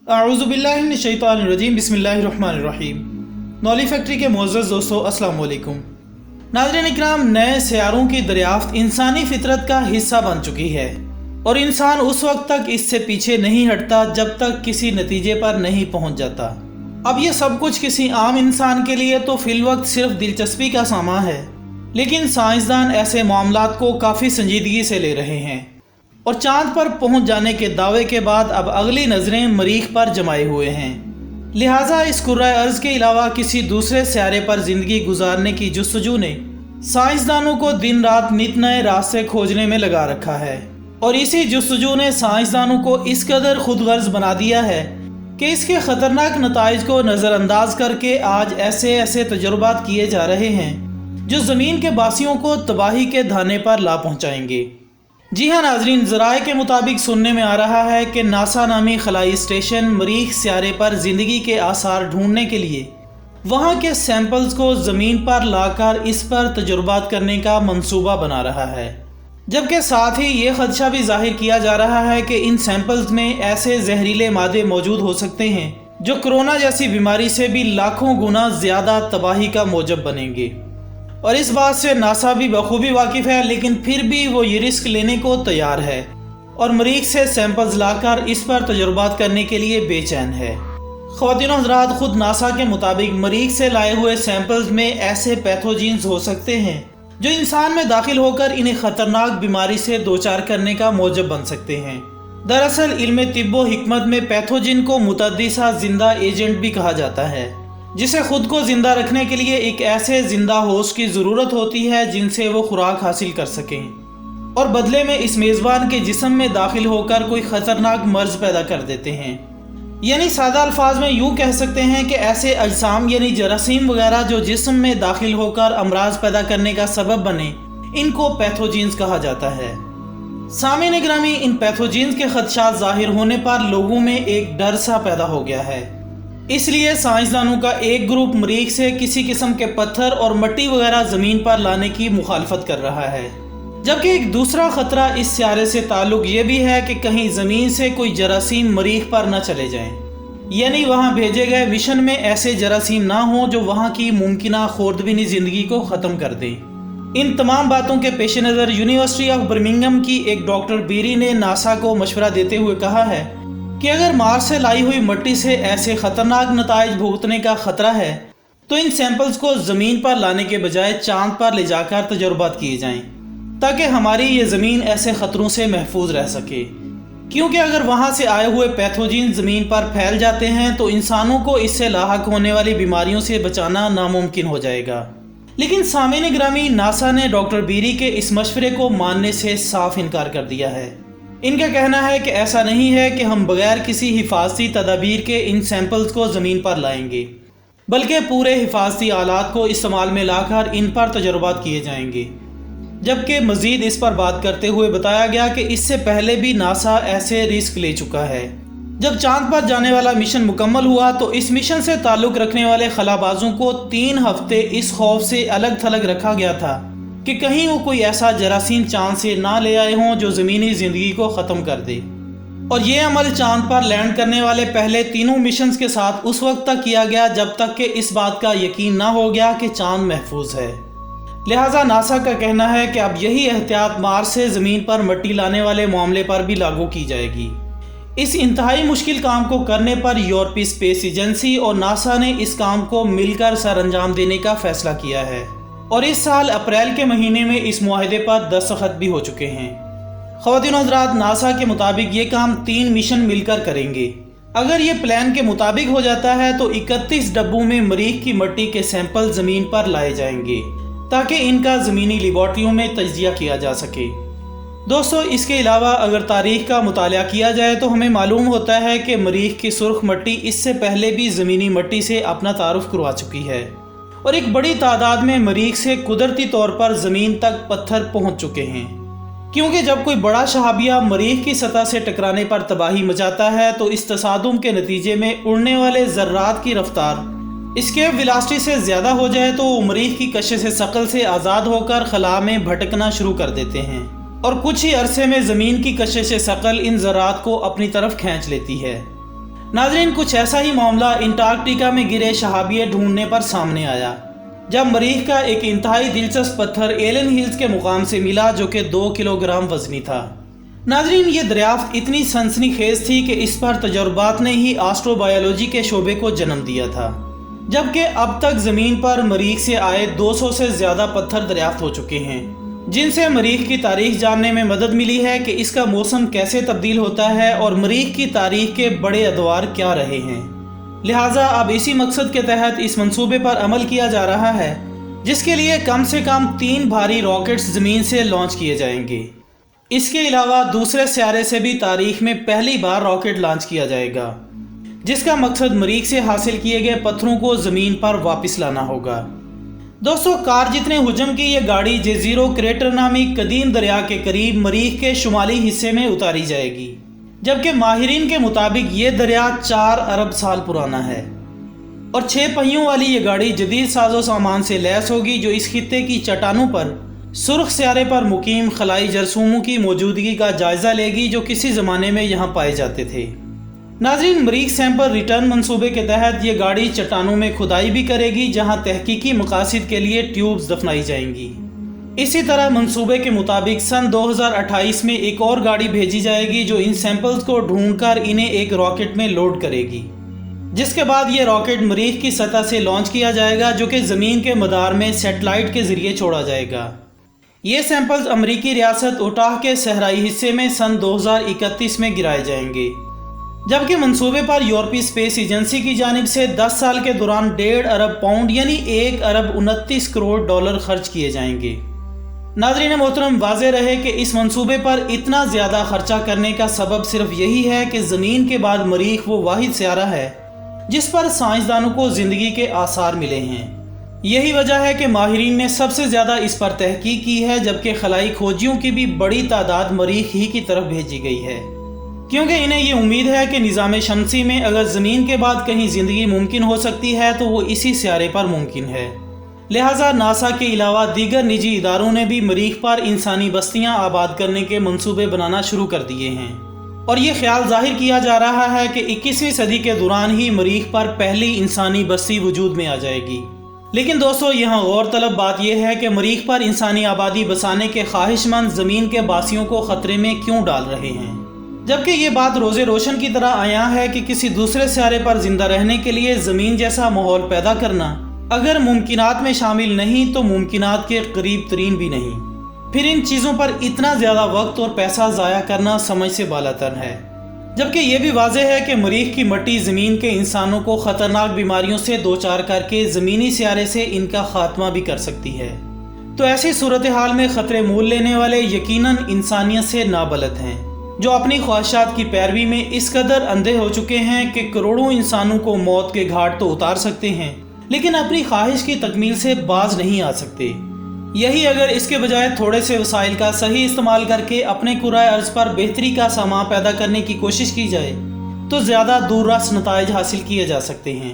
अऊज़ु बिल्लाहि मिनश शैतानिर रजीम बिस्मिल्लाहिर रहमानिर रहीम। नौली फैक्ट्री के मुअज़्ज़ज़ दोस्तों, अस्सलाम वालेकुम। नाज़रीन इकराम, नए सियारों की दरियाफ्त इंसानी फितरत का हिस्सा बन चुकी है और इंसान उस वक्त तक इससे पीछे नहीं हटता जब तक किसी नतीजे पर नहीं पहुंच जाता। अब ये सब कुछ किसी आम इंसान के लिए तो फिलवक्त सिर्फ दिलचस्पी का सामान है, लेकिन साइंसदान ऐसे मामलात को काफ़ी संजीदगी से ले रहे हैं और चांद पर पहुंच जाने के दावे के बाद अब अगली नज़रें मरीख पर जमाए हुए हैं। लिहाजा इस कुर्रा अर्ज़ के अलावा किसी दूसरे सियारे पर ज़िंदगी गुजारने की जुस्तजू ने साइंसदानों को दिन रात नित नए रास्ते खोजने में लगा रखा है और इसी जुस्तजू ने साइंसदानों को इस कदर खुदगर्ज बना दिया है कि इसके ख़तरनाक नताइज को नज़रअंदाज करके आज ऐसे ऐसे तजुर्बात किए जा रहे हैं जो ज़मीन के बासियों को तबाही के धाने पर ला पहुँचाएंगे। जी हाँ नाजरीन, ज़राए के मुताबिक सुनने में आ रहा है कि नासा नामी खलाई स्टेशन मरीख सियारे पर ज़िंदगी के आसार ढूंढने के लिए वहाँ के सैंपल्स को ज़मीन पर लाकर इस पर तजुर्बात करने का मंसूबा बना रहा है, जबकि साथ ही ये खदशा भी जाहिर किया जा रहा है कि इन सैंपल्स में ऐसे जहरीले मादे मौजूद हो सकते हैं जो कोरोना जैसी बीमारी से भी लाखों गुना ज़्यादा तबाही का मौजब बनेंगे। और इस बात से नासा भी बखूबी वाकिफ़ है, लेकिन फिर भी वो ये रिस्क लेने को तैयार है और मरीख से सैंपल्स लाकर इस पर तजुर्बात करने के लिए बेचैन है। ख़वातीन और हज़रात, खुद नासा के मुताबिक मरीख से लाए हुए सैंपल्स में ऐसे पैथोजीन्स हो सकते हैं जो इंसान में दाखिल होकर इन्हें ख़तरनाक बीमारी से दोचार करने का मौजब बन सकते हैं। दरअसल इल्म तिब्बो हिकमत में पैथोजिन को मुतअद्दिसा जिंदा एजेंट भी कहा जाता है, जिसे खुद को जिंदा रखने के लिए एक ऐसे जिंदा होस्ट की ज़रूरत होती है जिनसे वो खुराक हासिल कर सकें और बदले में इस मेज़बान के जिस्म में दाखिल होकर कोई ख़तरनाक मर्ज़ पैदा कर देते हैं। यानी सादा अल्फाज में यूँ कह सकते हैं कि ऐसे अजसाम यानी जरासीम वगैरह जो जिस्म में दाखिल होकर अमराज पैदा करने का सबब बने, इनको पैथोजीन्स कहा जाता है। सामीन गिरामी, इन पैथोजीन्स के खदशात ज़ाहिर होने पर लोगों में एक डर सा पैदा हो गया है। इसलिए साइंसदानों का एक ग्रुप मरीख से किसी किस्म के पत्थर और मिट्टी वगैरह ज़मीन पर लाने की मुखालफत कर रहा है, जबकि एक दूसरा ख़तरा इस सियारे से ताल्लुक़ ये भी है कि कहीं ज़मीन से कोई जरासीम मरीख पर न चले जाएं, यानी वहाँ भेजे गए मिशन में ऐसे जरासीम ना हों जो वहाँ की मुमकिना खुर्दबीनी ज़िंदगी को ख़त्म कर दें। इन तमाम बातों के पेश नज़र यूनिवर्सिटी ऑफ बर्मिंघम की एक डॉक्टर बीरी ने नासा को मशवरा देते हुए कहा है कि अगर मार्स से लाई हुई मिट्टी से ऐसे ख़तरनाक नताइज भुगतने का ख़तरा है तो इन सैंपल्स को ज़मीन पर लाने के बजाय चांद पर ले जाकर तजुर्बात किए जाएं, ताकि हमारी ये ज़मीन ऐसे ख़तरों से महफूज रह सके। क्योंकि अगर वहाँ से आए हुए पैथोजीन ज़मीन पर फैल जाते हैं तो इंसानों को इससे लाहक होने वाली बीमारियों से बचाना नामुमकिन हो जाएगा। लेकिन सामीन गिरामी, नासा ने डॉक्टर बीरी के इस मशवरे को मानने से साफ इनकार कर दिया है। इनका कहना है कि ऐसा नहीं है कि हम बगैर किसी हिफाजती तदाबीर के इन सैंपल्स को ज़मीन पर लाएंगे, बल्कि पूरे हिफाजती आलात को इस्तेमाल में लाकर इन पर तजुर्बात किए जाएंगे। जबकि मज़ीद इस पर बात करते हुए बताया गया कि इससे पहले भी नासा ऐसे रिस्क ले चुका है। जब चांद पर जाने वाला मिशन मुकम्मल हुआ तो इस मिशन से ताल्लुक़ रखने वाले खलाबाजों को 3 हफ्ते इस खौफ से अलग थलग रखा गया था कि कहीं वो कोई ऐसा जरासीम चांद से ना ले आए हों जो ज़मीनी ज़िंदगी को ख़त्म कर दे। और ये अमल चांद पर लैंड करने वाले पहले तीनों मिशंस के साथ उस वक्त तक किया गया जब तक कि इस बात का यकीन ना हो गया कि चांद महफूज है। लिहाजा नासा का कहना है कि अब यही एहतियात मार्स से ज़मीन पर मिट्टी लाने वाले मामले पर भी लागू की जाएगी। इस इंतहाई मुश्किल काम को करने पर यूरोपीय स्पेस एजेंसी और नासा ने इस काम को मिलकर सर अंजाम देने का फैसला किया है और इस साल अप्रैल के महीने में इस मुआहदे पर दस्तखत भी हो चुके हैं। ख़वातीन हज़रात, नासा के मुताबिक ये काम 3 मिशन मिलकर करेंगे। अगर ये प्लान के मुताबिक हो जाता है तो 31 डब्बों में मरीख की मिट्टी के सैंपल ज़मीन पर लाए जाएंगे ताकि इनका ज़मीनी लेबॉर्ट्रियों में तज्जिया किया जा सके। दोस्तों, इसके अलावा अगर तारीख़ का मुताला किया जाए तो हमें मालूम होता है कि मरीख की सुर्ख मिट्टी इससे पहले भी ज़मीनी मिट्टी से अपना तारुफ करवा चुकी है और एक बड़ी तादाद में मरीख से कुदरती तौर पर ज़मीन तक पत्थर पहुंच चुके हैं। क्योंकि जब कोई बड़ा शहाबिया मरीख की सतह से टकराने पर तबाही मचाता है तो इस तसादुम के नतीजे में उड़ने वाले ज़र्रात की रफ्तार इसके वेलोसिटी से ज़्यादा हो जाए तो वो मरीख की कशिश सकल से आज़ाद होकर खला में भटकना शुरू कर देते हैं और कुछ ही अरसे में ज़मीन की कशिश सकल इन ज़रात को अपनी तरफ खींच लेती है। नाज़रीन, कुछ ऐसा ही मामला अंटार्कटिका में गिरे शहाबिये ढूंढने पर सामने आया, जब मरीख का एक इंतहाई दिलचस्प पत्थर एलन हिल्स के मुकाम से मिला जो कि 2 किलोग्राम वजनी था। नाज़रीन, ये दरियाफ्त इतनी सनसनीखेज थी कि इस पर तजुर्बात ने ही एस्ट्रोबायोलॉजी के शोबे को जन्म दिया था, जबकि अब तक ज़मीन पर मरीख से आए 200 से ज़्यादा पत्थर दरियाफ्त हो चुके हैं, जिनसे मरीख की तारीख जानने में मदद मिली है कि इसका मौसम कैसे तब्दील होता है और मरीख की तारीख के बड़े अदवार क्या रहे हैं। लिहाजा अब इसी मकसद के तहत इस मंसूबे पर अमल किया जा रहा है, जिसके लिए कम से कम 3 भारी रॉकेट्स ज़मीन से लॉन्च किए जाएंगे। इसके अलावा दूसरे सियारे से भी तारीख में पहली बार रॉकेट लॉन्च किया जाएगा, जिसका मकसद मरीख से हासिल किए गए पत्थरों को ज़मीन पर वापस लाना होगा। दोस्तों, कार जितने हुजम की ये गाड़ी जेज़ीरो क्रेटर नामी कदीम दरिया के करीब मरीख के शुमाली हिस्से में उतारी जाएगी, जबकि माहिरीन के मुताबिक ये दरिया 4 अरब साल पुराना है और 6 पहियों वाली ये गाड़ी जदीद साजो सामान से लैस होगी, जो इस खित्ते की चट्टानों पर सुर्ख सियारे पर मुकीम खलाई जरसूमों की मौजूदगी का जायजा लेगी, जो किसी ज़माने में यहाँ पाए जाते थे। नाज़रीन, मरीख सैंपल रिटर्न मंसूबे के तहत ये गाड़ी चट्टानों में खुदाई भी करेगी, जहाँ तहकीकी मकासद के लिए ट्यूब्स दफनाई जाएंगी। इसी तरह मंसूबे के मुताबिक सन 2028 में एक और गाड़ी भेजी जाएगी, जो इन सैंपल्स को ढूंढकर इन्हें एक रॉकेट में लोड करेगी, जिसके बाद ये रॉकेट मरीख की सतह से लॉन्च किया जाएगा, जो कि ज़मीन के मदार में सेटेलाइट के ज़रिए छोड़ा जाएगा। ये सैंपल्स अमरीकी रियासत उटाह के सहराई हिस्से में सन 2031 में गिराए जाएंगे, जबकि मंसूबे पर यूरोपीय स्पेस एजेंसी की जानिब से 10 साल के दौरान 1.5 अरब पाउंड यानी 1 अरब 29 करोड़ डॉलर खर्च किए जाएंगे। नाज़रीन मोहतरम, वाज़ेह रहे कि इस मंसूबे पर इतना ज़्यादा खर्चा करने का सबब सिर्फ यही है कि ज़मीन के बाद मरीख वो वाहिद सियारा है जिस पर साइंसदानों को ज़िंदगी के आसार मिले हैं। यही वजह है कि माहिरीन ने सबसे ज़्यादा इस पर तहकीक की है, जबकि खलाई खोजियों की भी बड़ी तादाद मरीख ही की तरफ भेजी गई है, क्योंकि इन्हें ये उम्मीद है कि निज़ाम शमसी में अगर ज़मीन के बाद कहीं ज़िंदगी मुमकिन हो सकती है तो वो इसी सियारे पर मुमकिन है। लिहाजा नासा के अलावा दीगर निजी इदारों ने भी मरीख पर इंसानी बस्तियां आबाद करने के मंसूबे बनाना शुरू कर दिए हैं और ये ख्याल जाहिर किया जा रहा है कि 21वीं सदी के दौरान ही मरीख पर पहली इंसानी बस्ती वजूद में आ जाएगी। लेकिन दोस्तों, यहाँ गौर तलब बात यह है कि मरीख पर इंसानी आबादी बसाने के ख्वाहिशमंद ज़मीन के बासियों को ख़तरे में क्यों डाल रहे हैं, जबकि ये बात रोज़े रोशन की तरह आया है कि किसी दूसरे सियारे पर जिंदा रहने के लिए ज़मीन जैसा माहौल पैदा करना अगर मुमकिनात में शामिल नहीं तो मुमकिनात के करीब तरीन भी नहीं। फिर इन चीज़ों पर इतना ज़्यादा वक्त और पैसा ज़ाया करना समझ से बालातर है, जबकि ये भी वाज़ेह है कि मरीख की मट्टी ज़मीन के इंसानों को ख़तरनाक बीमारियों से दो चार करके ज़मीनी सियारे से इनका खात्मा भी कर सकती है। तो ऐसी सूरत हाल में ख़तरे मोल लेने वाले यकीनन इंसानियत से नाबलद हैं, जो अपनी ख्वाहिशात की पैरवी में इस कदर अंधे हो चुके हैं कि करोड़ों इंसानों को मौत के घाट तो उतार सकते हैं, लेकिन अपनी ख्वाहिश की तकमील से बाज नहीं आ सकते। यही अगर इसके बजाय थोड़े से वसाइल का सही इस्तेमाल करके अपने कुराए अर्ज पर बेहतरी का सामा पैदा करने की कोशिश की जाए तो ज़्यादा दूररस नताइज हासिल किए जा सकते हैं।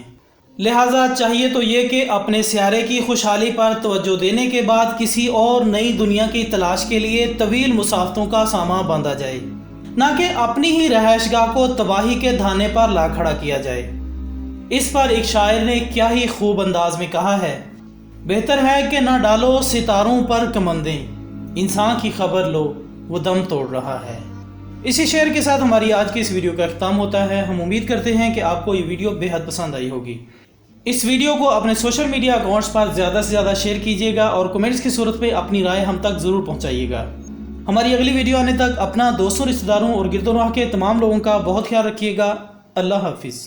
लिहाजा चाहिए तो ये कि अपने सियारे की खुशहाली पर तवज्जो देने के बाद किसी और नई दुनिया की तलाश के लिए तवील मुसाफतों का सामा बांधा जाए, ना कि अपनी ही रहायशगाह को तबाही के धाने पर ला खड़ा किया जाए। इस पर एक शायर ने क्या ही खूब अंदाज में कहा है, बेहतर है कि ना डालो सितारों पर कमंदें, इंसान की खबर लो वो दम तोड़ रहा है। इसी शेर के साथ हमारी आज की इस वीडियो का अख्ताम होता है। हम उम्मीद करते हैं कि आपको ये वीडियो बेहद पसंद आई होगी। इस वीडियो को अपने सोशल मीडिया अकाउंट्स पर ज़्यादा से ज़्यादा शेयर कीजिएगा और कमेंट्स की सूरत में अपनी राय हम तक ज़रूर पहुँचाइएगा। हमारी अगली वीडियो आने तक अपना दोस्तों, रिश्तेदारों और गिरदोनवाह के तमाम लोगों का बहुत ख्याल रखिएगा। अल्लाह हाफिज़।